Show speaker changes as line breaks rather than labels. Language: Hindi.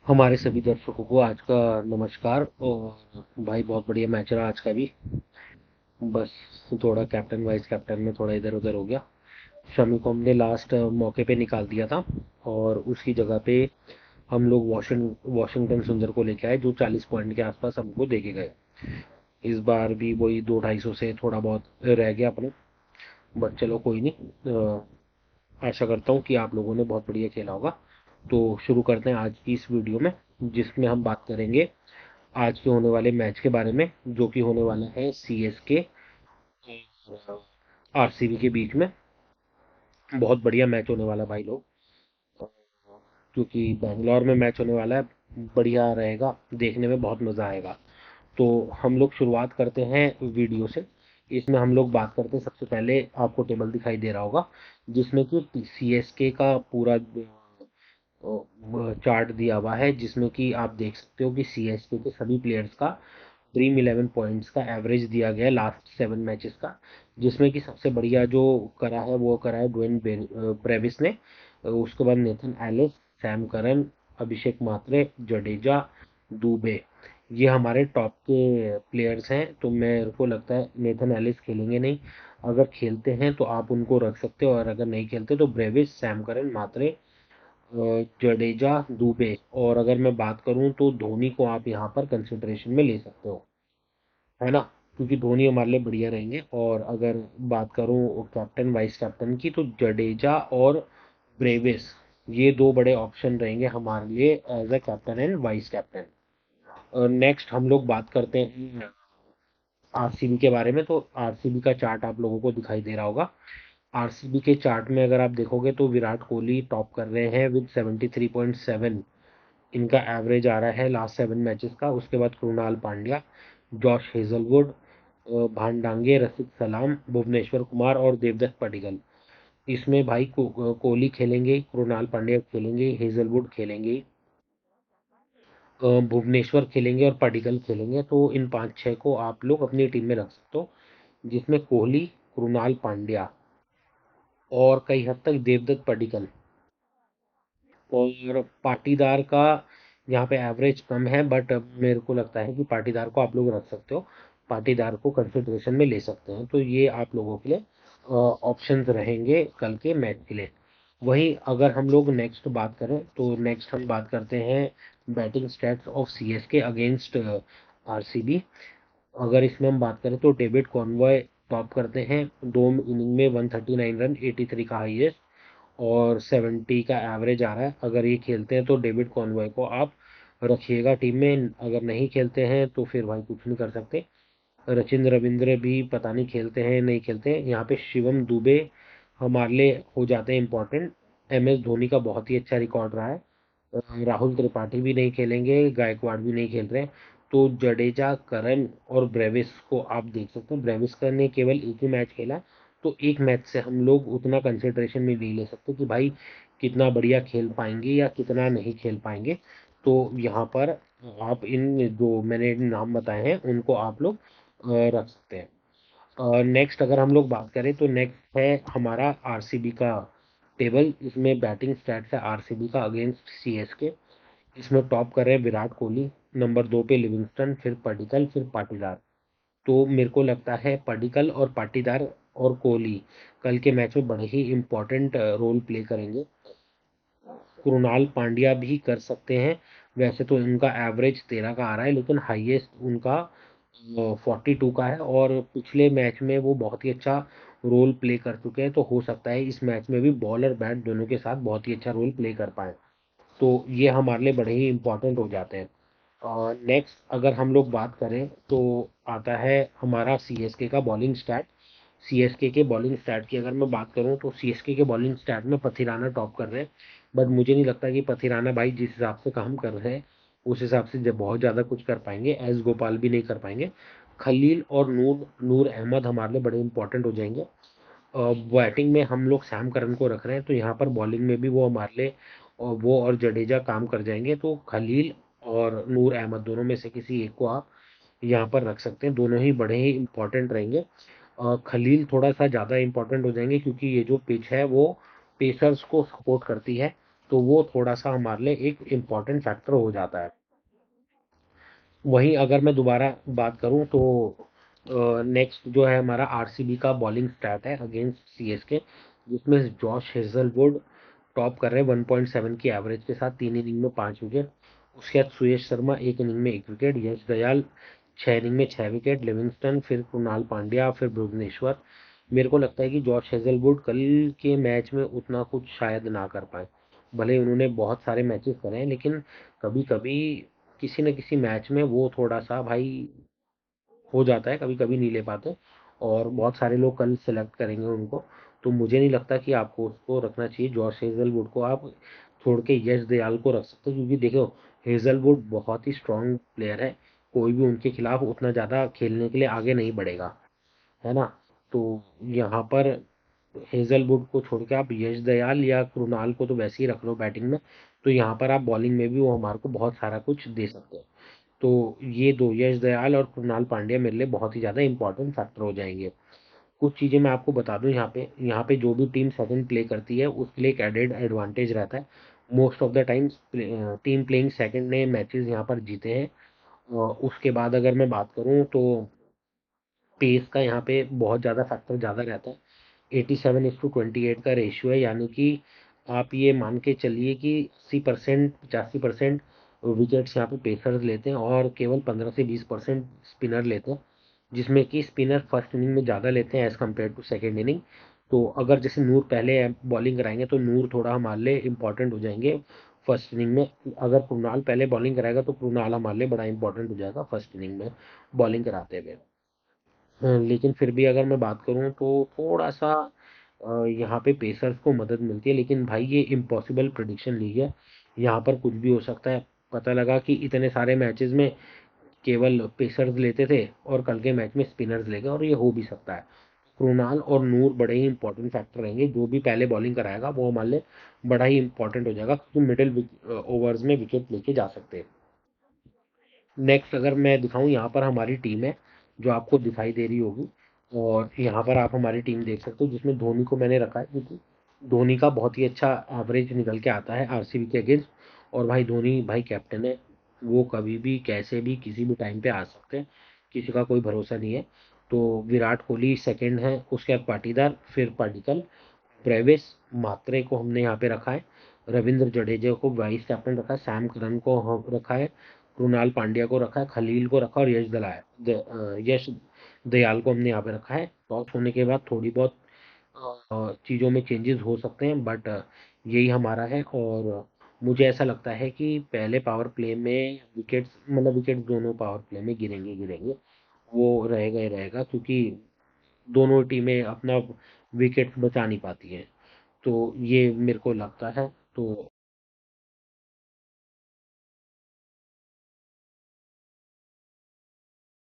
हमारे सभी दर्शकों को आज का नमस्कार। और भाई बहुत बढ़िया मैच रहा आज का भी। बस थोड़ा कैप्टन वाइस कैप्टन में थोड़ा इधर उधर हो गया। शमी को हमने लास्ट मौके पे निकाल दिया था और उसकी जगह पे हम लोग वॉशिंगटन सुंदर को लेके आए जो 40 पॉइंट के आसपास हमको दे के गए। इस बार भी वही 200-250 से थोड़ा बहुत रह गया अपने। बट चलो कोई नहीं। आशा करता हूँ कि आप लोगों ने बहुत बढ़िया खेला होगा। तो शुरू करते हैं आज की इस वीडियो में, जिसमें हम बात करेंगे आज के होने वाले मैच के बारे में, जो कि होने वाला है सीएसके आरसीबी के बीच में। बहुत बढ़िया मैच होने वाला भाई लोग, क्योंकि बैंगलोर में मैच होने वाला है। बढ़िया रहेगा, देखने में बहुत मज़ा आएगा। तो हम लोग शुरुआत करते हैं वीडियो से। इसमें हम लोग बात करते हैं, सबसे पहले आपको टेबल दिखाई दे रहा होगा जिसमें कि सीएसके का पूरा चार्ट दिया हुआ है, जिसमें कि आप देख सकते हो कि सीएसके के सभी प्लेयर्स का ड्रीम 11 पॉइंट्स का एवरेज दिया गया है लास्ट 7 मैचेस का। जिसमें कि सबसे बढ़िया जो करा है वो करा है ड्वेन ब्रेविस ने। उसके बाद नेथन एलिस, सैम करन, अभिषेक मात्रे, जडेजा, दुबे, ये हमारे टॉप के प्लेयर्स हैं। तो मेरे को लगता है नेथन एलिस खेलेंगे नहीं। अगर खेलते हैं तो आप उनको रख सकते हो, और अगर नहीं खेलते तो ब्रेविस, सैम करन, मात्रे, जडेजा, दुबे। और अगर मैं बात करूं तो धोनी को आप यहाँ पर कंसिडरेशन में ले सकते हो, है ना, क्योंकि धोनी हमारे लिए बढ़िया रहेंगे। और अगर बात करूं कैप्टन वाइस कैप्टन की, तो जडेजा और ब्रेविस, ये दो बड़े ऑप्शन रहेंगे हमारे लिए as a captain and vice captain. और नेक्स्ट हम लोग बात करते हैं आरसीबी के बारे में। तो आरसीबी का चार्ट आप लोगों को दिखाई दे रहा होगा। आरसीबी के चार्ट में अगर आप देखोगे तो विराट कोहली टॉप कर रहे हैं विद 73.7, इनका एवरेज आ रहा है लास्ट 7 मैचेस का। उसके बाद कृणाल पांड्या, जॉश हेजलवुड, भान डांगे, रसिक सलाम, भुवनेश्वर कुमार और देवदत्त पडिक्कल। इसमें भाई कोहली खेलेंगे, कृणाल पांड्या खेलेंगे, हेजलवुड खेलेंगे, भुवनेश्वर खेलेंगे और पडिक्कल खेलेंगे। तो इन 5-6 को आप लोग अपनी टीम में रख सकते हो, जिसमें कोहली, कृणाल पांड्या और कई हद तक देवदत्त पडिक्कल। और पाटीदार का यहाँ पे एवरेज कम है, बट मेरे को लगता है कि पाटीदार को आप लोग रख सकते हो, पाटीदार को कंसिडरेशन में ले सकते हैं। तो ये आप लोगों के लिए ऑप्शंस रहेंगे कल के मैच के लिए। वहीं अगर हम लोग नेक्स्ट बात करें तो नेक्स्ट हम बात करते हैं batting stats of CSK against RCB. अगर इसमें हम बात करें तो डेविड कॉनवॉय टॉप करते हैं, 2 इनिंग में 139 रन, 83 का हाईएस्ट और 70 का एवरेज आ रहा है। अगर ये खेलते हैं तो डेविड कॉनवॉय को आप रखिएगा टीम में। अगर नहीं खेलते हैं तो फिर भाई कुछ नहीं कर सकते। रचिन रविंद्र भी पता नहीं खेलते हैं नहीं खेलते हैं। यहाँ पे शिवम दुबे हमारे लिए हो जाते हैं इंपॉर्टेंट। एम एस धोनी का बहुत ही अच्छा रिकॉर्ड रहा है। राहुल त्रिपाठी भी नहीं खेलेंगे, गायकवाड़ भी नहीं खेल रहे हैं। तो जडेजा, करन और ब्रेविस को आप देख सकते हैं। ब्रेविस का ने केवल एक ही मैच खेला है, तो एक मैच से हम लोग उतना कंसिडरेशन में नहीं ले सकते कि भाई कितना बढ़िया खेल पाएंगे या कितना नहीं खेल पाएंगे। तो यहाँ पर आप इन जो मैंने नाम बताए हैं उनको आप लोग रख सकते हैं। नेक्स्ट अगर हम लोग बात करें तो नेक्स्ट है हमारा आरसीबी का टेबल। इसमें बैटिंग स्टैट्स है आरसीबी का अगेंस्ट सीएसके। इसमें टॉप कर रहे हैं विराट कोहली, नंबर 2 पे लिविंगस्टन, फिर पडिक्कल, फिर पाटीदार। तो मेरे को लगता है पडिक्कल और पाटीदार और कोहली कल के मैच में बड़े ही इंपॉर्टेंट रोल प्ले करेंगे। कृणाल पांड्या भी कर सकते हैं। वैसे तो उनका एवरेज 13 का आ रहा है, लेकिन हाईएस्ट उनका 42 का है और पिछले मैच में वो बहुत ही अच्छा रोल प्ले कर चुके हैं। तो हो सकता है इस मैच में भी बॉल और बैट दोनों के साथ बहुत ही अच्छा रोल प्ले कर पाए। तो ये हमारे लिए बड़े ही इंपॉर्टेंट हो जाते हैं। और नेक्स्ट अगर हम लोग बात करें तो आता है हमारा सीएसके का बॉलिंग स्टैट। सीएसके के बॉलिंग स्टैट की अगर मैं बात करूं तो सीएसके के बॉलिंग स्टैट में पथिराना टॉप कर रहे हैं। बट मुझे नहीं लगता कि पथिराना भाई जिस हिसाब से काम कर रहे हैं उस हिसाब से जब बहुत ज़्यादा कुछ कर पाएंगे, एस गोपाल भी नहीं कर पाएंगे। खलील और नूर नूर अहमद हमारे लिए बड़े इंपॉर्टेंट हो जाएंगे। बैटिंग में हम लोग सैम करन को रख रहे हैं, तो यहाँ पर बॉलिंग में भी वो हमारे लिए वो और जडेजा काम कर जाएंगे। तो खलील और नूर अहमद दोनों में से किसी एक को आप यहाँ पर रख सकते हैं, दोनों ही बड़े ही इंपॉर्टेंट रहेंगे। खलील थोड़ा सा ज़्यादा इंपॉर्टेंट हो जाएंगे क्योंकि ये जो पिच है वो पेसर्स को सपोर्ट करती है। तो वो थोड़ा सा हमारे लिए एक इम्पॉर्टेंट फैक्टर हो जाता है। वहीं अगर मैं दोबारा बात करूं तो नेक्स्ट जो है हमारा आरसीबी का बॉलिंग स्टैट है अगेंस्ट सीएसके, जिसमें जॉश हेजलवुड टॉप कर रहे हैं 1.7 की एवरेज के साथ, 3 इनिंग में 5 विकेट। उसके बाद सुयश शर्मा 1 इनिंग में 1 विकेट, यश दयाल 6 इनिंग में 6 विकेट, लिविंगस्टन, फिर कुणाल पांड्या, फिर भुवनेश्वर। मेरे को लगता है कि जॉश हेजलवुड कल के मैच में उतना कुछ शायद ना कर पाए। भले ही उन्होंने बहुत सारे मैचेस करे हैं, लेकिन कभी कभी किसी न किसी मैच में वो थोड़ा सा भाई हो जाता है, कभी कभी नहीं ले पाते। और बहुत सारे लोग कल सेलेक्ट करेंगे उनको, तो मुझे नहीं लगता कि आपको उसको रखना चाहिए। जॉश हेजलवुड को आप छोड़ के यश दयाल को रख सकते हो, क्योंकि देखो हेजलवुड बहुत ही स्ट्रांग प्लेयर है, कोई भी उनके खिलाफ उतना ज़्यादा खेलने के लिए आगे नहीं बढ़ेगा, है ना। तो यहाँ पर हेजलवुड को छोड़ के आप यश दयाल या कृणाल को तो वैसे ही रख लो बैटिंग में, तो यहाँ पर आप बॉलिंग में भी वो हमारे को बहुत सारा कुछ दे सकते हैं। तो ये दो यश दयाल और कृणाल पांड्या मेरे लिए बहुत ही ज़्यादा इंपॉर्टेंट फैक्टर हो जाएंगे। कुछ चीज़ें मैं आपको बता दूं, यहाँ पे जो भी टीम सेकंड प्ले करती है उसके लिए एक एडेड एडवांटेज रहता है। Most of the times team playing second ने मैचेस यहाँ पर जीते हैं। उसके बाद अगर मैं बात करूँ तो पेस का यहाँ पे बहुत ज़्यादा फैक्टर ज़्यादा रहता है। 87:28 का रेशियो है, यानी कि आप ये मान के चलिए कि 80% 85% विकेट्स यहाँ पे पेसर्स लेते हैं और केवल 15 से 20% स्पिनर लेते हैं, जिसमें कि स्पिनर फर्स्ट इनिंग में ज़्यादा लेते हैं as compare to second inning. तो अगर जैसे नूर पहले बॉलिंग कराएंगे तो नूर थोड़ा हमारे लिए इंपॉर्टेंट हो जाएंगे फर्स्ट इनिंग में। अगर कृणाल पहले बॉलिंग कराएगा तो कृणाल हमारे लिए बड़ा इंपॉर्टेंट हो जाएगा फर्स्ट इनिंग में बॉलिंग कराते हुए। लेकिन फिर भी अगर मैं बात करूँ तो थोड़ा सा यहाँ पे पेसर्स को मदद मिलती है, लेकिन भाई ये इम्पॉसिबल प्रिडिक्शन लीग है, यहाँ पर कुछ भी हो सकता है। पता लगा कि इतने सारे मैचेस में केवल पेसर्स लेते थे और कल के मैच में स्पिनर्स ले गए, और ये हो भी सकता है। कृणाल और नूर बड़े ही इंपॉर्टेंट फैक्टर रहेंगे, जो भी पहले बॉलिंग कराएगा वो हमारे लिए बड़ा ही इंपॉर्टेंट हो जाएगा, क्योंकि मिडिल ओवर्स में विकेट लेके जा सकते हैं। नेक्स्ट अगर मैं दिखाऊं, यहाँ पर हमारी टीम है जो आपको दिखाई दे रही होगी, और यहाँ पर आप हमारी टीम देख सकते हो, जिसमें धोनी को मैंने रखा है क्योंकि धोनी का बहुत ही अच्छा एवरेज निकल के आता है आरसीबी के अगेंस्ट। और भाई धोनी भाई कैप्टन है, वो कभी भी कैसे भी किसी भी टाइम पे आ सकते हैं, किसी का कोई भरोसा नहीं है। तो विराट कोहली सेकंड है, उसके बाद पाटीदार, फिर पाडिकल, ब्रेविस, मात्रे को हमने यहाँ पे रखा है, रविंद्र जडेजा को वाइस कैप्टन रखा है, सैम करन को रखा है, कृणाल पांड्या को रखा है, खलील को रखा, और यश दयाल को हमने यहाँ पे रखा है। टॉस होने के बाद थोड़ी बहुत चीज़ों में चेंजेस हो सकते हैं, बट यही हमारा है। और मुझे ऐसा लगता है कि पहले पावर प्ले में विकेट्स, मतलब विकेट्स दोनों पावर प्ले में गिरेंगे गिरेंगे, वो रहेगा ही रहेगा, क्योंकि दोनों टीमें अपना विकेट बचा नहीं पाती हैं। तो ये मेरे को लगता है। तो